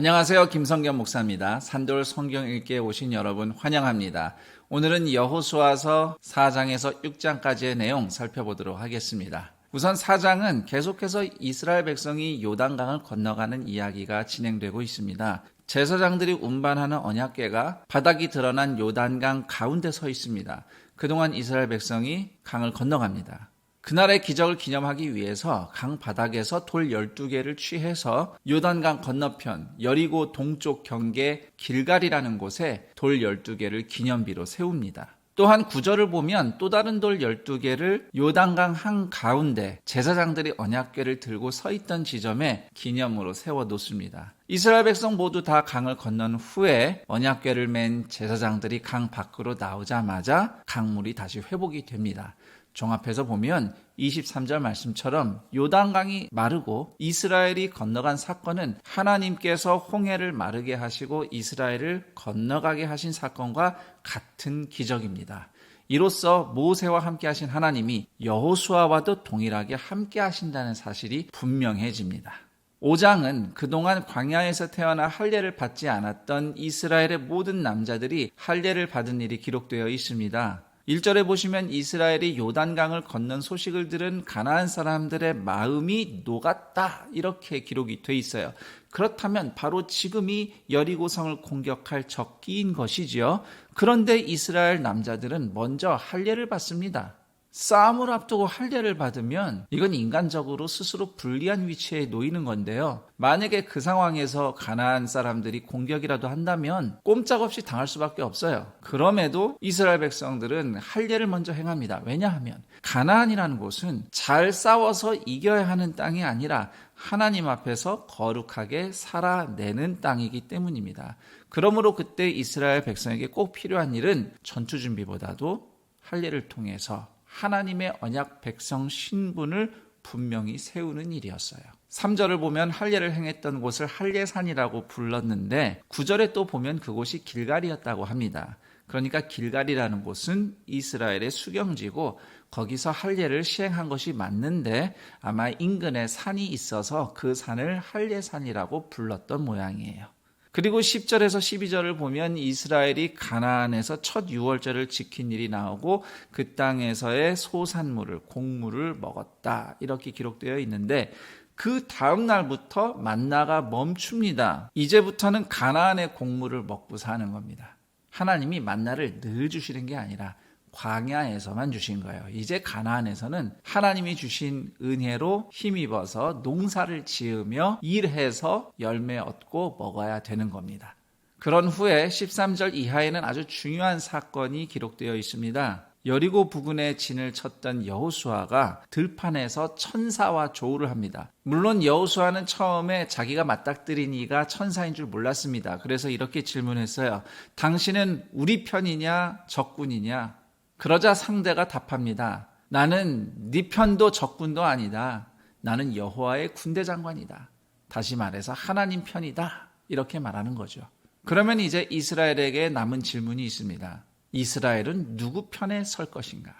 안녕하세요. 김성겸 목사입니다. 산돌 성경 읽기에 오신 여러분 환영합니다. 오늘은 여호수아서 4장에서 6장까지의 내용 살펴보도록 하겠습니다. 우선 4장은 계속해서 이스라엘 백성이 요단강을 건너가는 이야기가 진행되고 있습니다. 제사장들이 운반하는 언약궤가 바닥이 드러난 요단강 가운데 서 있습니다. 그동안 이스라엘 백성이 강을 건너갑니다. 그날의 기적을 기념하기 위해서 강 바닥에서 돌 12개를 취해서 요단강 건너편 여리고 동쪽 경계 길갈이라는 곳에 돌 12개를 기념비로 세웁니다. 또한 9절을 보면 또 다른 돌 12개를 요단강 한가운데 제사장들이 언약궤를 들고 서 있던 지점에 기념으로 세워 놓습니다. 이스라엘 백성 모두 다 강을 건넌 후에 언약궤를 맨 제사장들이 강 밖으로 나오자마자 강물이 다시 회복이 됩니다. 종합해서 보면 23절 말씀처럼 요단강이 마르고 이스라엘이 건너간 사건은 하나님께서 홍해를 마르게 하시고 이스라엘을 건너가게 하신 사건과 같은 기적입니다. 이로써 모세와 함께 하신 하나님이 여호수아와도 동일하게 함께 하신다는 사실이 분명해집니다. 5장은 그동안 광야에서 태어나 할례를 받지 않았던 이스라엘의 모든 남자들이 할례를 받은 일이 기록되어 있습니다. 1절에 보시면 이스라엘이 요단강을 건넌 소식을 들은 가나안 사람들의 마음이 녹았다 이렇게 기록이 돼 있어요. 그렇다면 바로 지금이 여리고성을 공격할 적기인 것이지요. 그런데 이스라엘 남자들은 먼저 할례를 받습니다. 싸움을 앞두고 할례를 받으면 이건 인간적으로 스스로 불리한 위치에 놓이는 건데요. 만약에 그 상황에서 가나안 사람들이 공격이라도 한다면 꼼짝없이 당할 수밖에 없어요. 그럼에도 이스라엘 백성들은 할례를 먼저 행합니다. 왜냐하면 가나안이라는 곳은 잘 싸워서 이겨야 하는 땅이 아니라 하나님 앞에서 거룩하게 살아내는 땅이기 때문입니다. 그러므로 그때 이스라엘 백성에게 꼭 필요한 일은 전투 준비보다도 할례를 통해서 하나님의 언약 백성 신분을 분명히 세우는 일이었어요. 3절을 보면 할례를 행했던 곳을 할례산이라고 불렀는데 9절에 또 보면 그곳이 길갈이었다고 합니다. 그러니까 길갈이라는 곳은 이스라엘의 수경지고 거기서 할례를 시행한 것이 맞는데 아마 인근에 산이 있어서 그 산을 할례산이라고 불렀던 모양이에요. 그리고 10절에서 12절을 보면 이스라엘이 가나안에서 첫 유월절을 지킨 일이 나오고 그 땅에서의 소산물을 곡물을 먹었다 이렇게 기록되어 있는데 그 다음 날부터 만나가 멈춥니다. 이제부터는 가나안의 곡물을 먹고 사는 겁니다. 하나님이 만나를 늘 주시는 게 아니라 광야에서만 주신 거예요. 이제 가나안에서는 하나님이 주신 은혜로 힘입어서 농사를 지으며 일해서 열매 얻고 먹어야 되는 겁니다. 그런 후에 13절 이하에는 아주 중요한 사건이 기록되어 있습니다. 여리고 부근에 진을 쳤던 여호수아가 들판에서 천사와 조우를 합니다. 물론 여호수아는 처음에 자기가 맞닥뜨린 이가 천사인 줄 몰랐습니다. 그래서 이렇게 질문했어요. 당신은 우리 편이냐 적군이냐? 그러자 상대가 답합니다. 나는 네 편도 적군도 아니다. 나는 여호와의 군대 장관이다. 다시 말해서 하나님 편이다. 이렇게 말하는 거죠. 그러면 이제 이스라엘에게 남은 질문이 있습니다. 이스라엘은 누구 편에 설 것인가?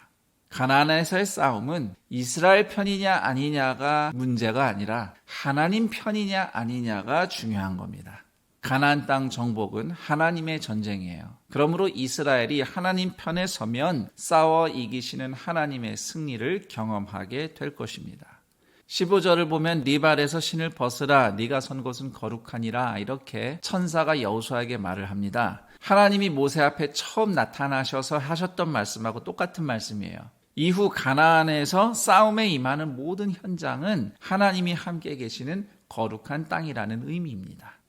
가나안에서의 싸움은 이스라엘 편이냐 아니냐가 문제가 아니라 하나님 편이냐 아니냐가 중요한 겁니다. 가나안 땅 정복은 하나님의 전쟁이에요. 그러므로 이스라엘이 하나님 편에 서면 싸워 이기시는 하나님의 승리를 경험하게 될 것입니다. 15절을 보면 리발에서 신을 벗으라 네가 선 곳은 거룩하니라 이렇게 천사가 여호수아에게 말을 합니다. 하나님이 모세 앞에 처음 나타나셔서 하셨던 말씀하고 똑같은 말씀이에요. 이후 가나안에서 싸움에 임하는 모든 현장은 하나님이 함께 계시는 거룩한 땅이라는 의미입니다.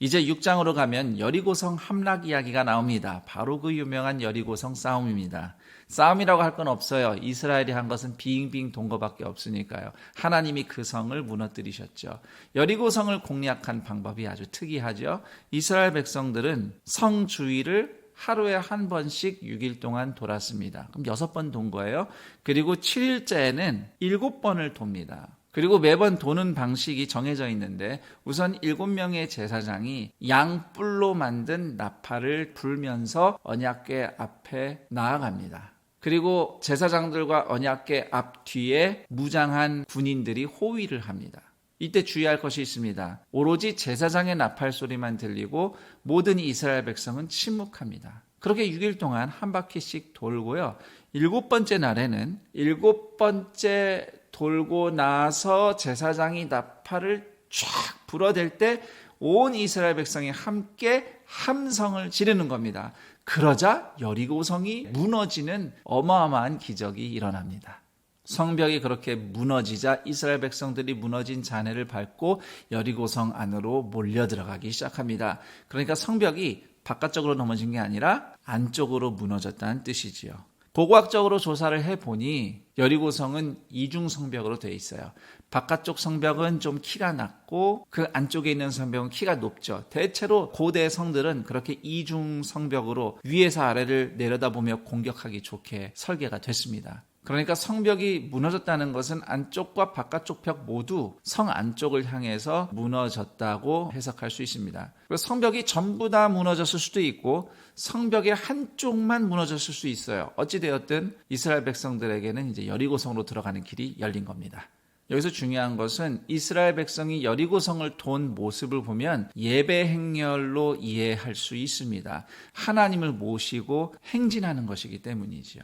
이제 6장으로 가면 여리고성 함락 이야기가 나옵니다. 바로 그 유명한 여리고성 싸움입니다. 싸움이라고 할 건 없어요. 이스라엘이 한 것은 빙빙 돈 거밖에 없으니까요. 하나님이 그 성을 무너뜨리셨죠. 여리고성을 공략한 방법이 아주 특이하죠. 이스라엘 백성들은 성 주위를 하루에 한 번씩 6일 동안 돌았습니다. 그럼 6번 돈 거예요. 그리고 7일째에는 7번을 돕니다. 그리고 매번 도는 방식이 정해져 있는데 우선 7명의 제사장이 양뿔로 만든 나팔을 불면서 언약궤 앞에 나아갑니다. 그리고 제사장들과 언약궤 앞 뒤에 무장한 군인들이 호위를 합니다. 이때 주의할 것이 있습니다. 오로지 제사장의 나팔 소리만 들리고 모든 이스라엘 백성은 침묵합니다. 그렇게 6일 동안 한 바퀴씩 돌고요. 7번째 날에는 7번째 돌고 나서 제사장이 나팔을 쫙 불어댈 때 온 이스라엘 백성이 함께 함성을 지르는 겁니다. 그러자 여리고성이 무너지는 어마어마한 기적이 일어납니다. 성벽이 그렇게 무너지자 이스라엘 백성들이 무너진 잔해를 밟고 여리고성 안으로 몰려 들어가기 시작합니다. 그러니까 성벽이 바깥쪽으로 넘어진 게 아니라 안쪽으로 무너졌다는 뜻이지요. 고고학적으로 조사를 해보니 여리고성은 이중 성벽으로 되어 있어요. 바깥쪽 성벽은 좀 키가 낮고 그 안쪽에 있는 성벽은 키가 높죠. 대체로 고대 성들은 그렇게 이중 성벽으로 위에서 아래를 내려다보며 공격하기 좋게 설계가 됐습니다. 그러니까 성벽이 무너졌다는 것은 안쪽과 바깥쪽 벽 모두 성 안쪽을 향해서 무너졌다고 해석할 수 있습니다. 그리고 성벽이 전부 다 무너졌을 수도 있고 성벽의 한쪽만 무너졌을 수 있어요. 어찌되었든 이스라엘 백성들에게는 이제 여리고성으로 들어가는 길이 열린 겁니다. 여기서 중요한 것은 이스라엘 백성이 여리고성을 돈 모습을 보면 예배 행렬로 이해할 수 있습니다. 하나님을 모시고 행진하는 것이기 때문이지요.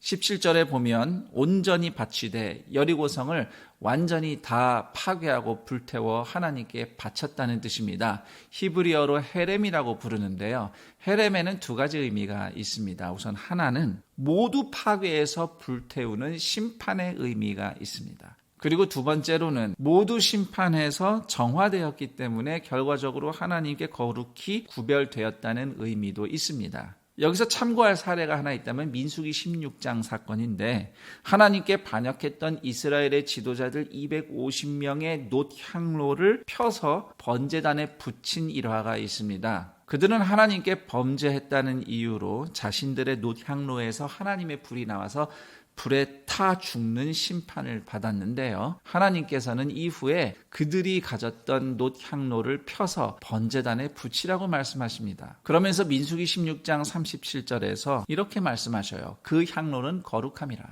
17절에 보면 온전히 바치되 여리고성을 완전히 다 파괴하고 불태워 하나님께 바쳤다는 뜻입니다. 히브리어로 헤렘이라고 부르는데요. 헤렘에는 두 가지 의미가 있습니다. 우선 하나는 모두 파괴해서 불태우는 심판의 의미가 있습니다. 그리고 두 번째로는 모두 심판해서 정화되었기 때문에 결과적으로 하나님께 거룩히 구별되었다는 의미도 있습니다. 여기서 참고할 사례가 하나 있다면 민수기 16장 사건인데 하나님께 반역했던 이스라엘의 지도자들 250명의 놋향로를 펴서 번제단에 붙인 일화가 있습니다. 그들은 하나님께 범죄했다는 이유로 자신들의 놋향로에서 하나님의 불이 나와서 불에 타 죽는 심판을 받았는데요. 하나님께서는 이후에 그들이 가졌던 놋향로를 펴서 번제단에 붙이라고 말씀하십니다. 그러면서 민수기 16장 37절에서 이렇게 말씀하셔요. 그 향로는 거룩함이라.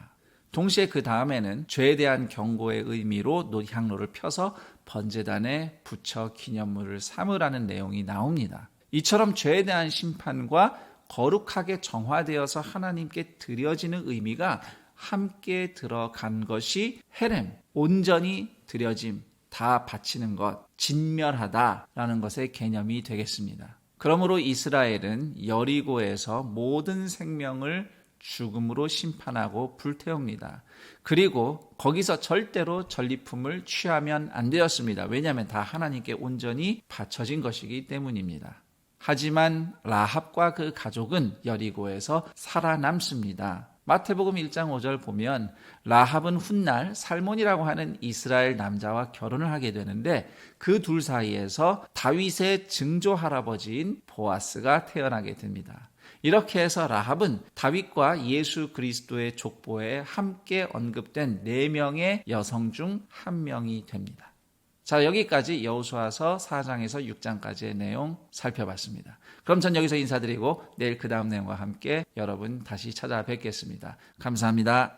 동시에 그 다음에는 죄에 대한 경고의 의미로 놋향로를 펴서 번제단에 붙여 기념물을 삼으라는 내용이 나옵니다. 이처럼 죄에 대한 심판과 거룩하게 정화되어서 하나님께 드려지는 의미가 함께 들어간 것이 헤렘, 온전히 드려짐, 다 바치는 것, 진멸하다라는 것의 개념이 되겠습니다. 그러므로 이스라엘은 여리고에서 모든 생명을 죽음으로 심판하고 불태웁니다. 그리고 거기서 절대로 전리품을 취하면 안 되었습니다. 왜냐하면 다 하나님께 온전히 바쳐진 것이기 때문입니다. 하지만 라합과 그 가족은 여리고에서 살아남습니다. 마태복음 1장 5절 보면 라합은 훗날 살몬이라고 하는 이스라엘 남자와 결혼을 하게 되는데 그 둘 사이에서 다윗의 증조 할아버지인 보아스가 태어나게 됩니다. 이렇게 해서 라합은 다윗과 예수 그리스도의 족보에 함께 언급된 4명의 여성 중 1명이 됩니다. 자, 여기까지 여호수아서 4장에서 6장까지의 내용 살펴봤습니다. 그럼 전 여기서 인사드리고 내일 그 다음 내용과 함께 여러분 다시 찾아뵙겠습니다. 감사합니다.